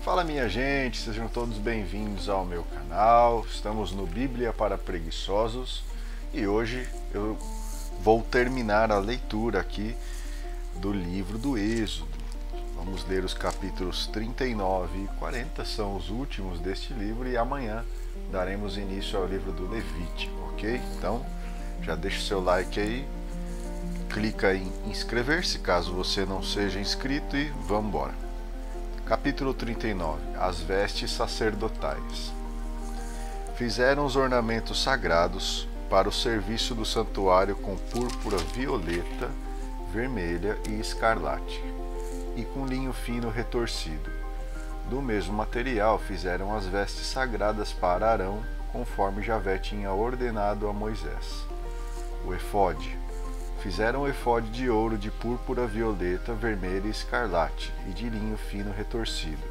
Fala minha gente, sejam todos bem-vindos ao meu canal. Estamos no Bíblia para Preguiçosos e hoje eu vou terminar a leitura aqui do livro do Êxodo. Vamos ler os capítulos 39 e 40, são os últimos deste livro, e amanhã daremos início ao livro do Levítico, ok? Então já deixa o seu like aí, clica em inscrever-se caso você não seja inscrito e vamos embora. Capítulo 39. As vestes sacerdotais. Fizeram os ornamentos sagrados para o serviço do santuário com púrpura violeta, vermelha e escarlate, e com linho fino retorcido. Do mesmo material fizeram as vestes sagradas para Arão, conforme Javé tinha ordenado a Moisés. O efode. Fizeram o efode de ouro de púrpura violeta, vermelha e escarlate, e de linho fino retorcido.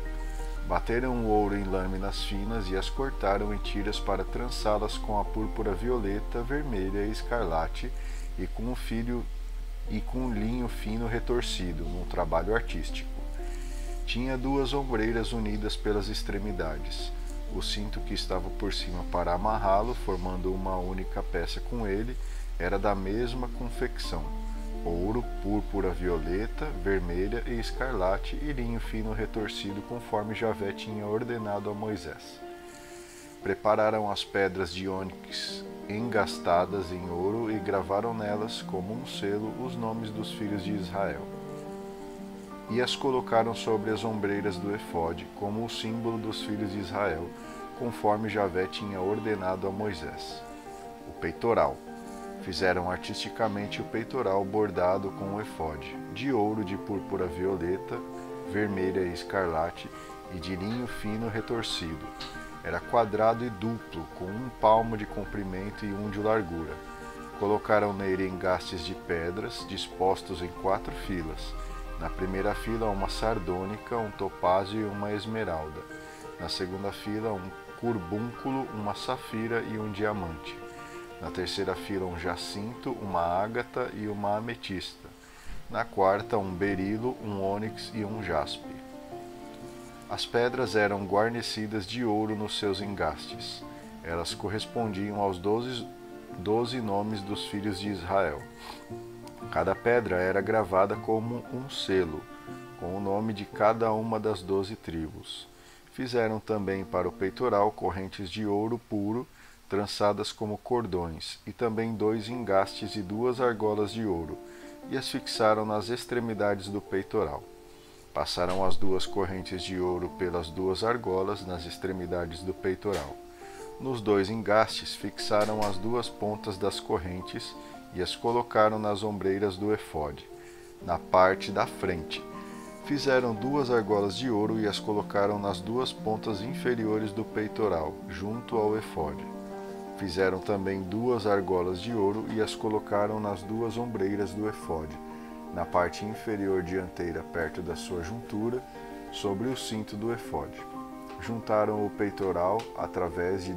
Bateram o ouro em lâminas finas e as cortaram em tiras para trançá-las com a púrpura violeta, vermelha e escarlate, e com linho fino retorcido, num trabalho artístico. Tinha duas ombreiras unidas pelas extremidades. O cinto que estava por cima para amarrá-lo, formando uma única peça com ele, era da mesma confecção: ouro, púrpura violeta, vermelha e escarlate, e linho fino retorcido, conforme Javé tinha ordenado a Moisés. Prepararam as pedras de ônix engastadas em ouro e gravaram nelas, como um selo, os nomes dos filhos de Israel. E as colocaram sobre as ombreiras do efode, como o símbolo dos filhos de Israel, conforme Javé tinha ordenado a Moisés. O peitoral. Fizeram artisticamente o peitoral bordado com o efode, de ouro de púrpura violeta, vermelha e escarlate, e de linho fino retorcido. Era quadrado e duplo, com 1 palmo de comprimento e 1 de largura. Colocaram nele engastes de pedras, dispostos em 4 filas. Na primeira fila uma sardônica, um topázio e uma esmeralda. Na segunda fila um curbúnculo, uma safira e um diamante. Na terceira fila um jacinto, uma ágata e uma ametista. Na quarta um berilo, um ônix e um jaspe. As pedras eram guarnecidas de ouro nos seus engastes. Elas correspondiam aos 12 nomes dos filhos de Israel. Cada pedra era gravada como um selo, com o nome de cada uma das 12 tribos. Fizeram também para o peitoral correntes de ouro puro, trançadas como cordões, e também 2 engastes e 2 argolas de ouro, e as fixaram nas extremidades do peitoral. Passaram as 2 correntes de ouro pelas 2 argolas nas extremidades do peitoral. Nos 2 engastes fixaram as 2 pontas das correntes e as colocaram nas ombreiras do efode, na parte da frente. Fizeram 2 argolas de ouro e as colocaram nas 2 pontas inferiores do peitoral, junto ao efode. Fizeram também 2 argolas de ouro e as colocaram nas 2 ombreiras do efode, na parte inferior dianteira perto da sua juntura, sobre o cinto do efode. Juntaram o peitoral através de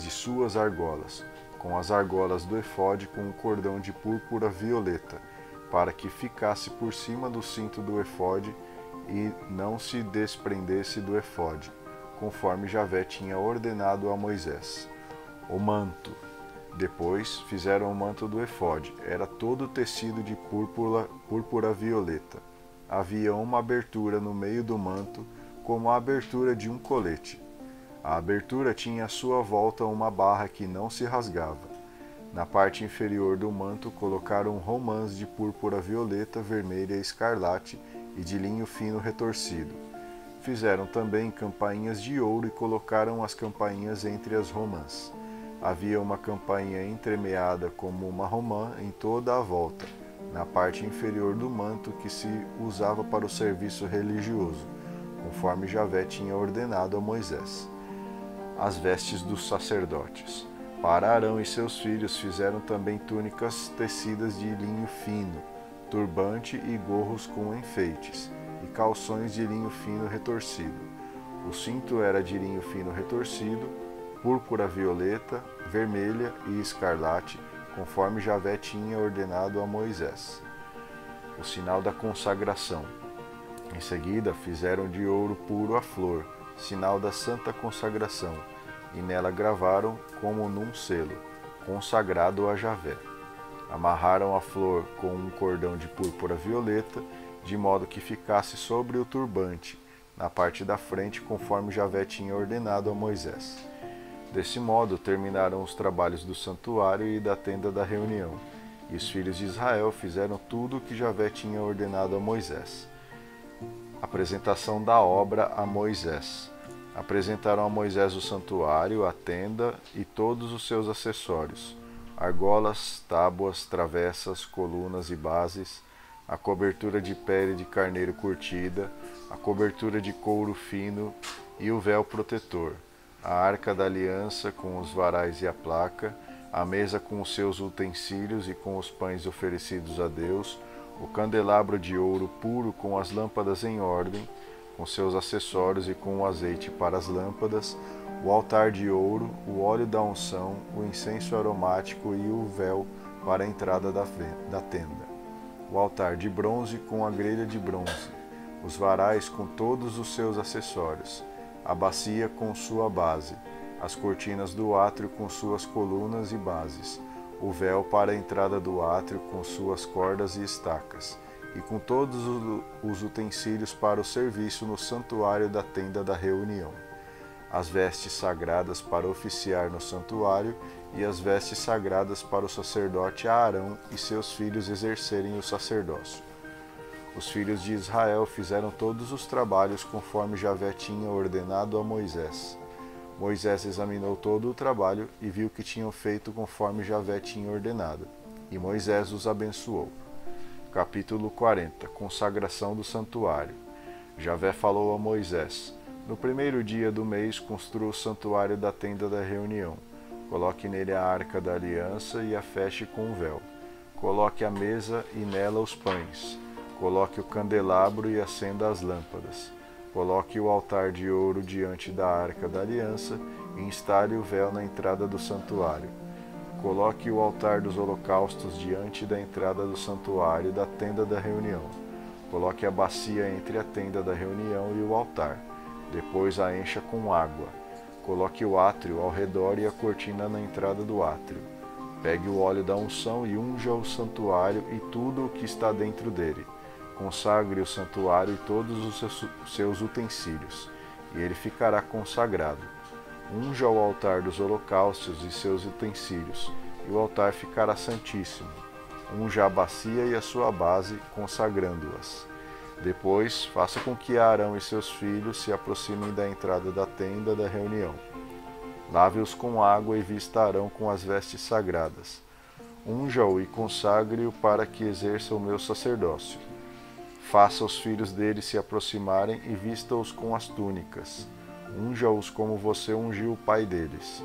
suas argolas, com as argolas do efode com um cordão de púrpura violeta, para que ficasse por cima do cinto do efode e não se desprendesse do efode, conforme Javé tinha ordenado a Moisés. O manto. Depois fizeram o manto do efode. Era todo tecido de púrpura violeta. Havia uma abertura no meio do manto, como a abertura de um colete. A abertura tinha à sua volta uma barra que não se rasgava. Na parte inferior do manto colocaram romãs de púrpura violeta, vermelha e escarlate, e de linho fino retorcido. Fizeram também campainhas de ouro e colocaram as campainhas entre as romãs. Havia uma campainha entremeada como uma romã em toda a volta, na parte inferior do manto que se usava para o serviço religioso, conforme Javé tinha ordenado a Moisés. As vestes dos sacerdotes. Para Arão e seus filhos fizeram também túnicas tecidas de linho fino, turbante e gorros com enfeites, e calções de linho fino retorcido. O cinto era de linho fino retorcido, púrpura violeta, vermelha e escarlate, conforme Javé tinha ordenado a Moisés. o sinal da consagração. Em seguida, fizeram de ouro puro a flor, sinal da santa consagração, e nela gravaram, como num selo, consagrado a Javé. Amarraram a flor com um cordão de púrpura violeta, de modo que ficasse sobre o turbante, na parte da frente, conforme Javé tinha ordenado a Moisés. Desse modo, terminaram os trabalhos do santuário e da tenda da reunião, e os filhos de Israel fizeram tudo o que Javé tinha ordenado a Moisés. Apresentação da obra a Moisés. Apresentaram a Moisés o santuário, a tenda e todos os seus acessórios, argolas, tábuas, travessas, colunas e bases, a cobertura de pele de carneiro curtida, a cobertura de couro fino e o véu protetor, a arca da aliança com os varais e a placa, a mesa com os seus utensílios e com os pães oferecidos a Deus, o candelabro de ouro puro com as lâmpadas em ordem, com seus acessórios e com o azeite para as lâmpadas, o altar de ouro, o óleo da unção, o incenso aromático e o véu para a entrada da tenda, o altar de bronze com a grelha de bronze, os varais com todos os seus acessórios, a bacia com sua base, as cortinas do átrio com suas colunas e bases, o véu para a entrada do átrio com suas cordas e estacas, e com todos os utensílios para o serviço no santuário da tenda da reunião, as vestes sagradas para oficiar no santuário e as vestes sagradas para o sacerdote Arão e seus filhos exercerem o sacerdócio. Os filhos de Israel fizeram todos os trabalhos conforme Javé tinha ordenado a Moisés. Moisés examinou todo o trabalho e viu que tinham feito conforme Javé tinha ordenado, e Moisés os abençoou. Capítulo 40. Consagração do santuário. Javé falou a Moisés: no primeiro dia do mês construa o santuário da tenda da reunião. Coloque nele a arca da aliança e a feche com um véu. Coloque a mesa e nela os pães. Coloque o candelabro e acenda as lâmpadas. Coloque o altar de ouro diante da arca da aliança e instale o véu na entrada do santuário. Coloque o altar dos holocaustos diante da entrada do santuário da tenda da reunião. Coloque a bacia entre a tenda da reunião e o altar. Depois a encha com água. Coloque o átrio ao redor e a cortina na entrada do átrio. Pegue o óleo da unção e unja o santuário e tudo o que está dentro dele. Consagre o santuário e todos os seus utensílios, e ele ficará consagrado. Unja o altar dos holocaustos e seus utensílios, e o altar ficará santíssimo. Unja a bacia e a sua base, consagrando-as. Depois, faça com que Arão e seus filhos se aproximem da entrada da tenda da reunião. Lave-os com água e vista Arão com as vestes sagradas. Unja-o e consagre-o para que exerça o meu sacerdócio. Faça os filhos dele se aproximarem e vista-os com as túnicas. Unja-os como você ungiu o pai deles,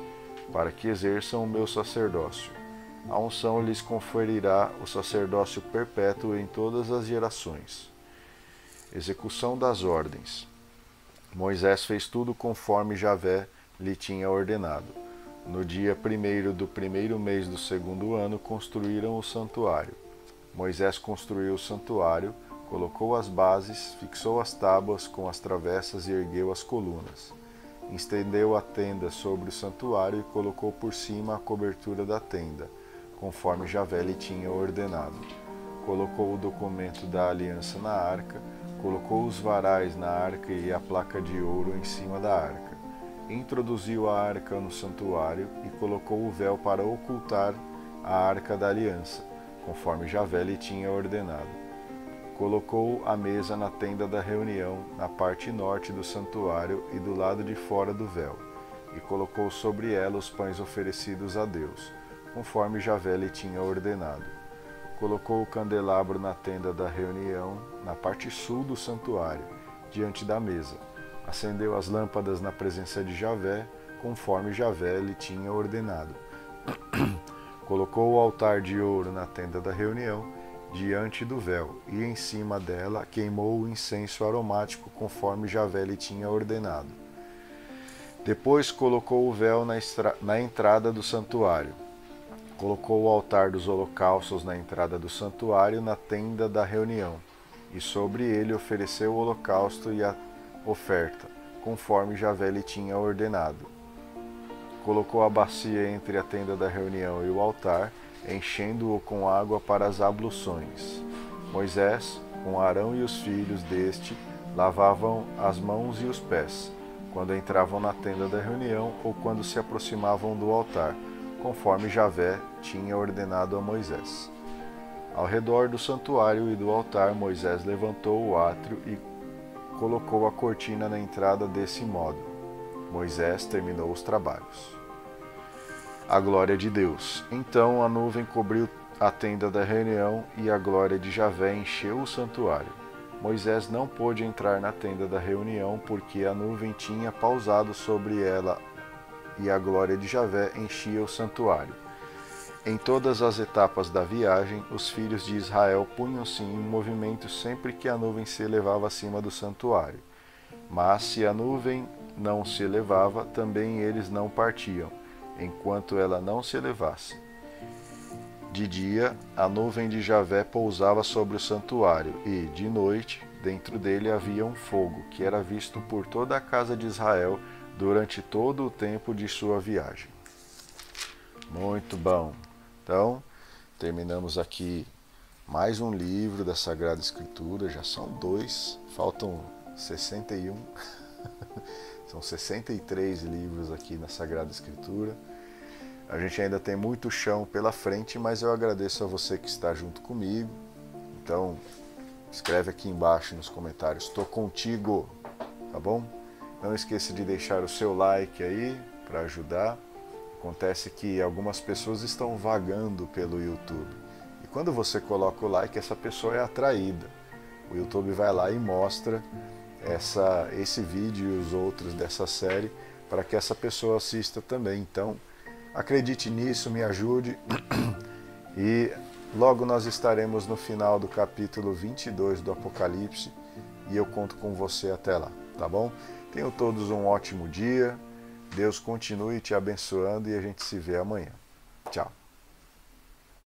para que exerçam o meu sacerdócio. A unção lhes conferirá o sacerdócio perpétuo em todas as gerações. Execução das ordens. Moisés fez tudo conforme Javé lhe tinha ordenado. No dia 1º do primeiro mês do segundo ano, construíram o santuário. Moisés construiu o santuário, colocou as bases, fixou as tábuas com as travessas e ergueu as colunas. Estendeu a tenda sobre o santuário e colocou por cima a cobertura da tenda, conforme Javé lhe tinha ordenado. Colocou o documento da aliança na arca, colocou os varais na arca e a placa de ouro em cima da arca. Introduziu a arca no santuário e colocou o véu para ocultar a arca da aliança, conforme Javé lhe tinha ordenado. Colocou a mesa na tenda da reunião, na parte norte do santuário e do lado de fora do véu, e colocou sobre ela os pães oferecidos a Deus, conforme Javé lhe tinha ordenado. Colocou o candelabro na tenda da reunião, na parte sul do santuário, diante da mesa. Acendeu as lâmpadas na presença de Javé, conforme Javé lhe tinha ordenado. Colocou o altar de ouro na tenda da reunião, diante do véu, e em cima dela queimou o incenso aromático, conforme Javé lhe tinha ordenado. Depois colocou o véu na entrada do santuário. Colocou o altar dos holocaustos na entrada do santuário, na tenda da reunião, e sobre ele ofereceu o holocausto e a oferta, conforme Javé lhe tinha ordenado. Colocou a bacia entre a tenda da reunião e o altar, enchendo-o com água para as abluções. Moisés, com Arão e os filhos deste, lavavam as mãos e os pés, quando entravam na tenda da reunião ou quando se aproximavam do altar, conforme Javé tinha ordenado a Moisés. Ao redor do santuário e do altar, Moisés levantou o átrio e colocou a cortina na entrada desse modo. Moisés terminou os trabalhos. A glória de Deus. Então a nuvem cobriu a tenda da reunião e a glória de Javé encheu o santuário. Moisés não pôde entrar na tenda da reunião porque a nuvem tinha pausado sobre ela e a glória de Javé enchia o santuário. Em todas as etapas da viagem, os filhos de Israel punham-se em movimento sempre que a nuvem se elevava acima do santuário. Mas se a nuvem não se elevava, também eles não partiam, enquanto ela não se elevasse. De dia, a nuvem de Javé pousava sobre o santuário e, de noite, dentro dele havia um fogo, que era visto por toda a casa de Israel durante todo o tempo de sua viagem. Muito bom. Então, terminamos aqui mais um livro da Sagrada Escritura. Já são 2, faltam 61. São 63 livros aqui na Sagrada Escritura. A gente ainda tem muito chão pela frente, mas eu agradeço a você que está junto comigo. Então, escreve aqui embaixo nos comentários, estou contigo, tá bom? Não esqueça de deixar o seu like aí para ajudar. Acontece que algumas pessoas estão vagando pelo YouTube. E quando você coloca o like, essa pessoa é atraída. O YouTube vai lá e mostra esse vídeo e os outros dessa série para que essa pessoa assista também. Então, acredite nisso, me ajude. E logo nós estaremos no final do capítulo 22 do Apocalipse e eu conto com você até lá, tá bom? Tenham todos um ótimo dia. Deus continue te abençoando e a gente se vê amanhã. Tchau.